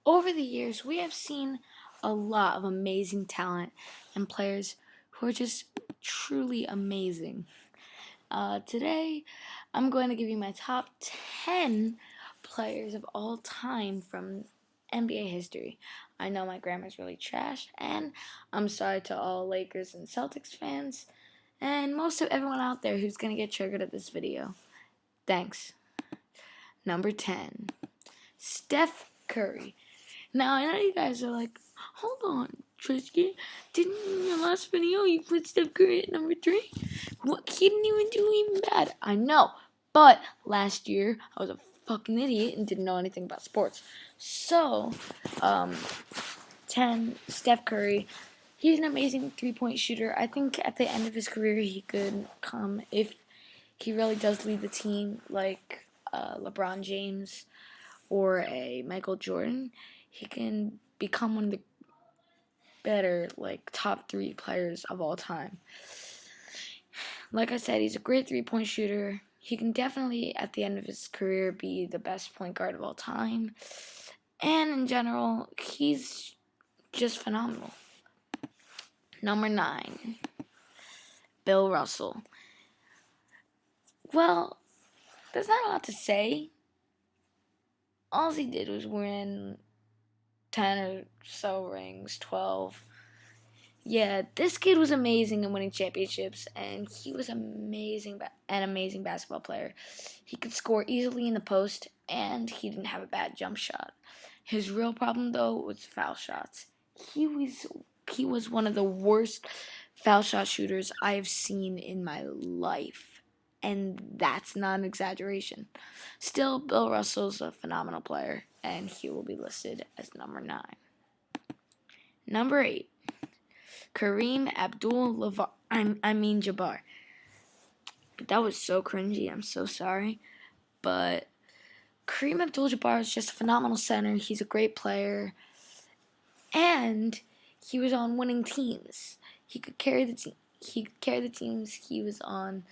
Over the years, we have seen a lot of amazing talent and players who are just truly amazing. Today, I'm going to give you my top 10 players of all time from NBA history. I know my grammar's really trash, and I'm sorry to all Lakers and Celtics fans, and most of everyone out there who's going to get triggered at this video. Thanks. Number 10, Steph Curry. Now, I know you guys are like, hold on, Trisky. Didn't in your last video you put Steph Curry at number 3? What? He didn't even do even bad. I know, but last year I was a fucking idiot and didn't know anything about sports. So, 10, Steph Curry. He's an amazing three-point shooter. I think at the end of his career he could come, if he really does lead the team, like LeBron James or a Michael Jordan, he can become one of the better, like, top 3 players of all time. Like I said, he's a great three-point shooter. He can definitely, at the end of his career, be the best point guard of all time. And in general, he's just phenomenal. Number 9, Bill Russell. Well, there's not a lot to say. All he did was win 10 or so rings, 12. Yeah, this kid was amazing in winning championships, and he was an amazing basketball player. He could score easily in the post, and he didn't have a bad jump shot. His real problem, though, was foul shots. He was one of the worst foul shot shooters I have seen in my life, and that's not an exaggeration. Still, Bill Russell's a phenomenal player, and he will be listed as number 9. Number 8, Kareem Abdul-Jabbar. That was so cringy. I'm so sorry. But Kareem Abdul-Jabbar is just a phenomenal center. He's a great player. And he was on winning teams. He could carry the team. He could carry the teams he was on.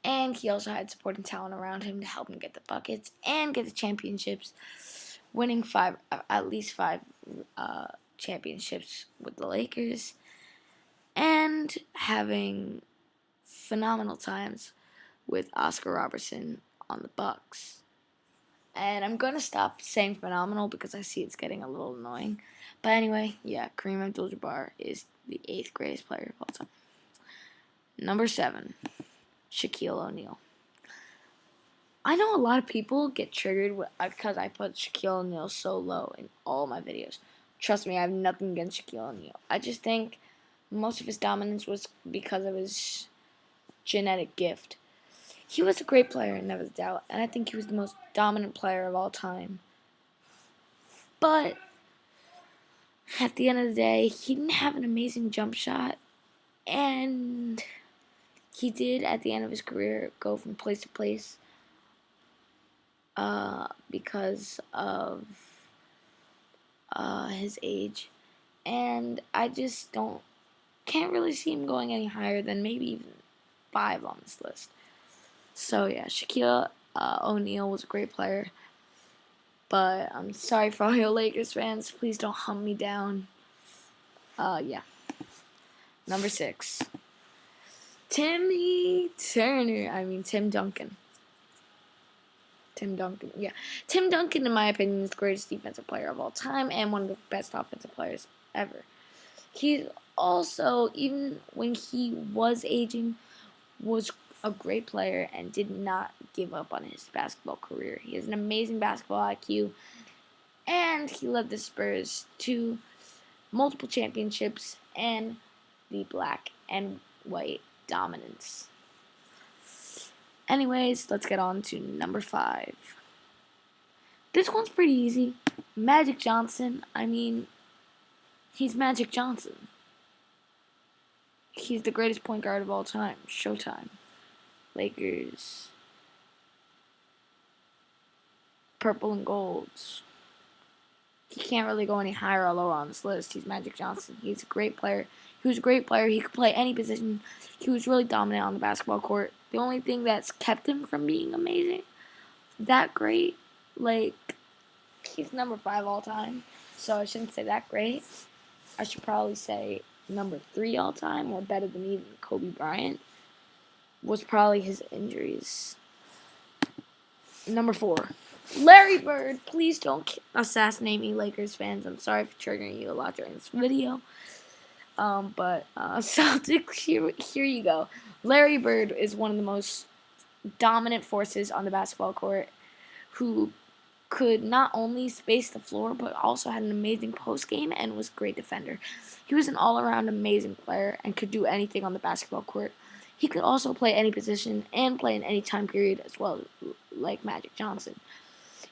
And he also had supporting talent around him to help him get the buckets and get the championships. Winning at least five championships with the Lakers. And having phenomenal times with Oscar Robertson on the Bucks. And I'm going to stop saying phenomenal because I see it's getting a little annoying. But anyway, yeah, Kareem Abdul-Jabbar is the 8th greatest player of all time. Number 7, Shaquille O'Neal. I know a lot of people get triggered because I put Shaquille O'Neal so low in all my videos. Trust me, I have nothing against Shaquille O'Neal. I just think most of his dominance was because of his genetic gift. He was a great player, never doubt, and I think he was the most dominant player of all time. But at the end of the day, he didn't have an amazing jump shot, and he did, at the end of his career, go from place to place because of his age. And I just can't really see him going any higher than maybe even 5 on this list. So yeah, Shaquille O'Neal was a great player. But I'm sorry for all your Lakers fans. Please don't hunt me down. Yeah. Number 6, Tim Duncan. Tim Duncan, yeah. Tim Duncan, in my opinion, is the greatest defensive player of all time and one of the best offensive players ever. He's also, even when he was aging, was a great player and did not give up on his basketball career. He has an amazing basketball IQ, and he led the Spurs to multiple championships and the black and white dominance. Anyways, let's get on to number 5. This one's pretty easy. Magic Johnson. I mean, he's Magic Johnson. He's the greatest point guard of all time. Showtime. Lakers. Purple and golds. He can't really go any higher or lower on this list. He's Magic Johnson. He's a great player. He was a great player. He could play any position. He was really dominant on the basketball court. The only thing that's kept him from being amazing, that great, like, he's number 5 all time, so I shouldn't say that great. I should probably say number 3 all time, or better than even Kobe Bryant, was probably his injuries. Number 4, Larry Bird. Please don't assassinate me, Lakers fans. I'm sorry for triggering you a lot during this video. But Celtics, here you go. Larry Bird is one of the most dominant forces on the basketball court, who could not only space the floor, but also had an amazing post game and was a great defender. He was an all-around amazing player and could do anything on the basketball court. He could also play any position and play in any time period as well, like Magic Johnson.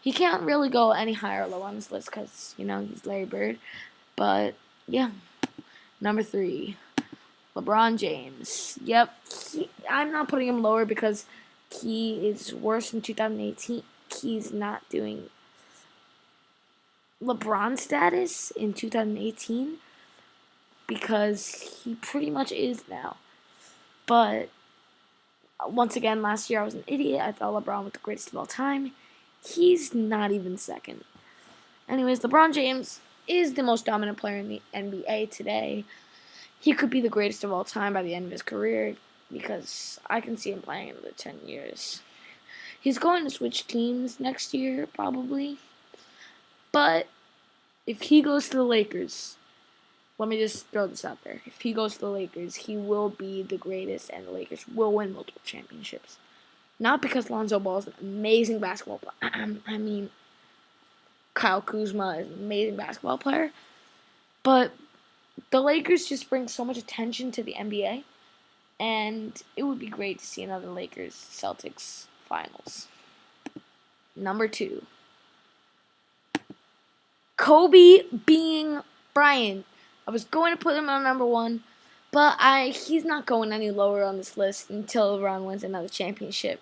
He can't really go any higher or lower on this list because, he's Larry Bird. But, yeah. Number 3, LeBron James. Yep, I'm not putting him lower because he is worse in 2018. He's not doing LeBron status in 2018 because he pretty much is now. But once again, last year I was an idiot. I thought LeBron was the greatest of all time. He's not even second. Anyways, LeBron James is the most dominant player in the NBA today. He could be the greatest of all time by the end of his career because I can see him playing another 10 years. He's going to switch teams next year, probably. But if he goes to the Lakers, let me just throw this out there. If he goes to the Lakers, he will be the greatest, and the Lakers will win multiple championships. Not because Lonzo Ball is an amazing basketball player. I mean, Kyle Kuzma is an amazing basketball player. But the Lakers just bring so much attention to the NBA, and it would be great to see another Lakers-Celtics finals. Number 2, Kobe being Bryant. I was going to put him on number 1, but he's not going any lower on this list until LeBron wins another championship.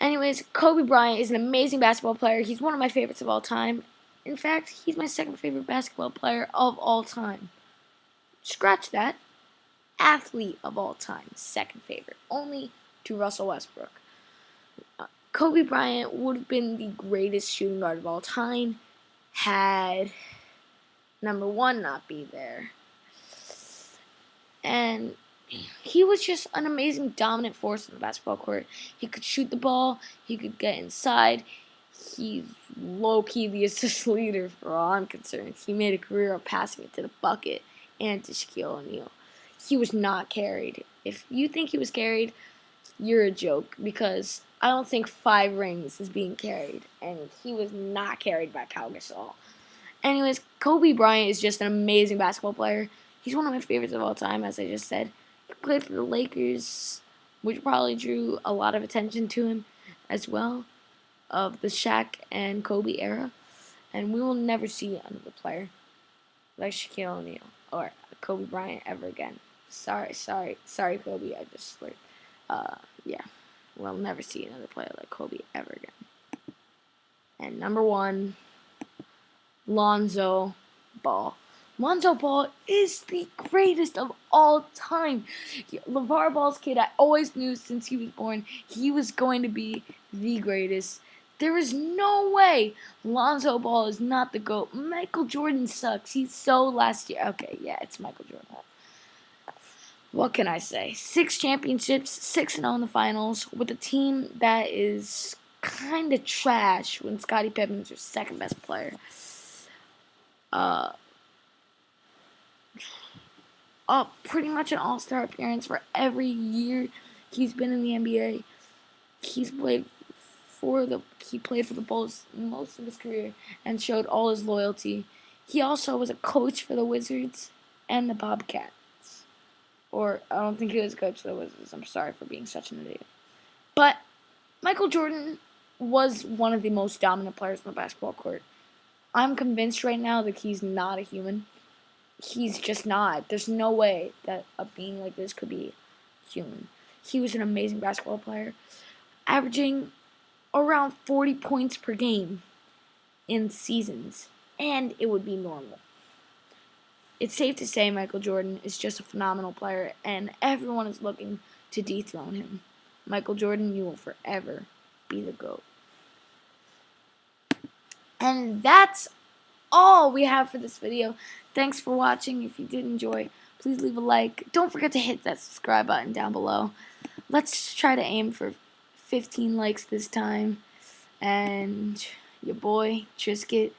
Anyways, Kobe Bryant is an amazing basketball player. He's one of my favorites of all time. In fact, he's my second favorite basketball player of all time. Scratch that. Athlete of all time, second favorite, only to Russell Westbrook. Kobe Bryant would have been the greatest shooting guard of all time had number 1 not be there. And he was just an amazing dominant force in the basketball court. He could shoot the ball. He could get inside. He's low-key the assist leader for all I'm concerned. He made a career of passing it to the bucket and to Shaquille O'Neal. He was not carried. If you think he was carried, you're a joke, because I don't think 5 rings is being carried, and he was not carried by Pau Gasol. Anyways, Kobe Bryant is just an amazing basketball player. He's one of my favorites of all time, as I just said. He played for the Lakers, which probably drew a lot of attention to him as well, of the Shaq and Kobe era. And we will never see another player like Shaquille O'Neal or Kobe Bryant ever again. Sorry, Kobe. I just slurred. Yeah, we'll never see another player like Kobe ever again. And number 1, Lonzo Ball. Lonzo Ball is the greatest of all time. LeVar Ball's kid, I always knew since he was born he was going to be the greatest. There is no way Lonzo Ball is not the GOAT. Michael Jordan sucks. He's so last year. Okay, yeah, it's Michael Jordan. What can I say? 6 championships, 6-0 in the finals, with a team that is kind of trash when Scottie Pippen's your second best player. Pretty much an all-star appearance for every year he's been in the NBA. He played for the Bulls most of his career and showed all his loyalty. He also was a coach for the Wizards and the Bobcats. Or, I don't think he was a coach for the Wizards. I'm sorry for being such an idiot. But Michael Jordan was one of the most dominant players on the basketball court. I'm convinced right now that he's not a human. He's just not. There's no way that a being like this could be human. He was an amazing basketball player, averaging around 40 points per game in seasons, and it would be normal. It's safe to say Michael Jordan is just a phenomenal player, and everyone is looking to dethrone him. Michael Jordan, you will forever be the GOAT. And that's all we have for this video. Thanks for watching. If you did enjoy, please leave a like. Don't forget to hit that subscribe button down below. Let's try to aim for 15 likes this time. And your boy, Trisket,